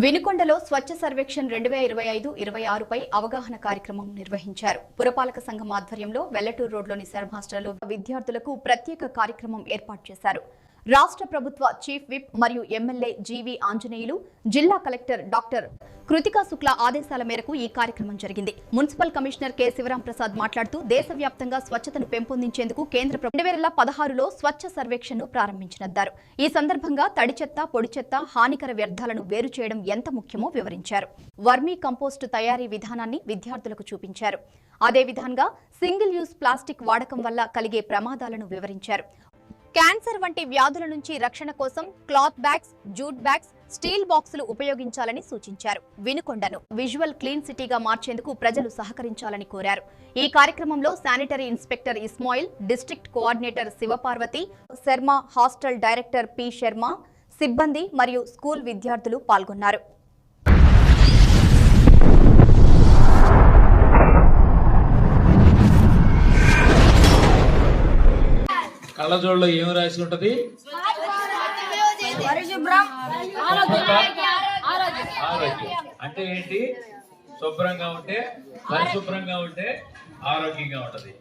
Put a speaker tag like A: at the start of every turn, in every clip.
A: వినుకొండలో స్వచ్ఛ సర్వేక్షణ్ 2025-26 పై అవగాహన కార్యక్రమం నిర్వహించారు. పురపాలక సంఘం ఆధ్వర్యంలో వెల్లటూరు రోడ్లోని సర్వ్ హాస్టల్లో విద్యార్థులకు ప్రత్యేక కార్యక్రమం ఏర్పాటు చేశారు. రాష్ట్ర ప్రభుత్వ చీఫ్ విప్ మరియు ఎమ్మెల్యే జీవి ఆంజనేయులు, జిల్లా కలెక్టర్ డాక్టర్ కృతికా శుక్లా ఆదేశాల మేరకు ఈ కార్యక్రమం జరిగింది. Municipal commissioner K Shivaram Prasad మాట్లాడుతూ దేశవ్యాప్తంగా స్వచ్ఛతను పెంపొందించేందుకు కేంద్ర ప్రభుత్వం 2016లో స్వచ్ఛ సర్వేక్షణ్ను ప్రారంభించినన్నారు. ఈ సందర్భంగా తడి చెత్త, పొడి చెత్త, హానికర వ్యర్థాలను వేరు చేయడం ఎంత ముఖ్యమో వివరించారు. వర్మీ కంపోస్ట్ తయారీ విధానాన్ని విద్యార్థులకు చూపించారు. అదేవిధంగా సింగిల్ యూజ్ ప్లాస్టిక్ వాడకం వల్ల కలిగే ప్రమాదాలను వివరించారు. క్యాన్సర్ వంటి వ్యాధుల నుంచి రక్షణ కోసం cloth bags, jute bags, steel బాక్సులు ఉపయోగించాలని సూచించారు. వినుకొండను విజువల్ క్లీన్ సిటీగా మార్చేందుకు ప్రజలు సహకరించాలని కోరారు. ఈ కార్యక్రమంలో sanitary inspector Ismail, district coordinator Shivaparvati Sharma, hostel director P Sharma, సిబ్బంది మరియు స్కూల్ విద్యార్థులు పాల్గొన్నారు.
B: కళ్ళజోడులో ఏమి రాసి ఉంటది? ఆరోగ్యం అంటే ఏంటి? శుభ్రంగా ఉంటే, పరిశుభ్రంగా ఉంటే ఆరోగ్యంగా ఉంటది.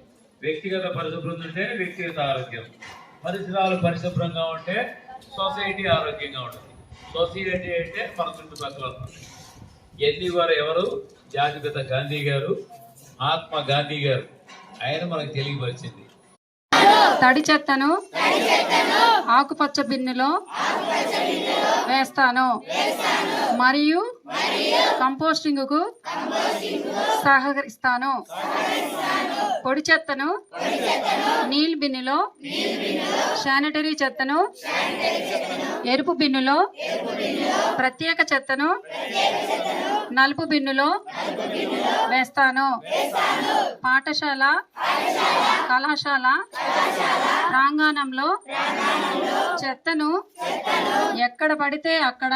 B: వ్యక్తిగత పరిశుభ్రం ఉంటే వ్యక్తిగత ఆరోగ్యం, పరిసరాలు పరిశుభ్రంగా ఉంటే సొసైటీ ఆరోగ్యంగా ఉంటుంది. సొసైటీ అంటే మన చుట్టుపక్కల ఉంటుంది. ఎన్ని వారు ఎవరు? జాతిపిత గాంధీ గారు, మహాత్మా గాంధీ గారు, ఆయన మనకు తెలియపరిచింది.
C: తడి చెత్తను ఆకుపచ్చ బిన్నులో వేస్తాను మరియు కంపోస్టింగ్కు సహకరిస్తాను. పొడి చెత్తను నీల్ బిన్నులో, శానిటరీ చెత్తను ఎరుపు బిన్నులో, ప్రత్యేక చెత్తను నలుపు బిన్నులో వేస్తాను. పాఠశాల, కళాశాల ప్రాంగణంలో చెత్తను ఎక్కడ పడితే అక్కడ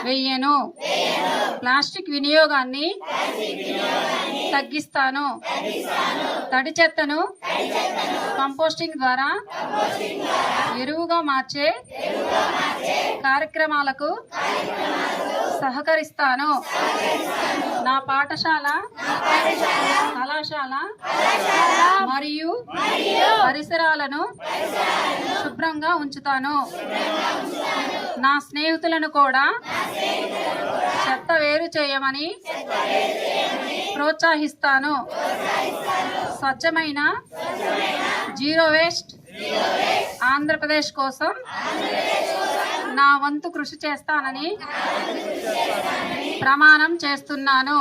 C: వేయను. ప్లాస్టిక్ వినియోగాన్ని తగ్గిస్తాను. తడి చెత్తను కంపోస్టింగ్ ద్వారా ఎరువుగా మార్చే కార్యక్రమాలకు సహకరిస్తాను. నా పాఠశాల, కళాశాల మరియు పరిసరాలను శుభ్రంగా ఉంచుతాను. నా స్నేహితులను కూడా చెత్త వేరు చేయమని ప్రోత్సహిస్తాను. స్వచ్ఛమైన జీరో వేస్ట్ ఆంధ్రప్రదేశ్ కోసం నా వంతు కృషి చేస్తానని ప్రమాణం చేస్తున్నాను.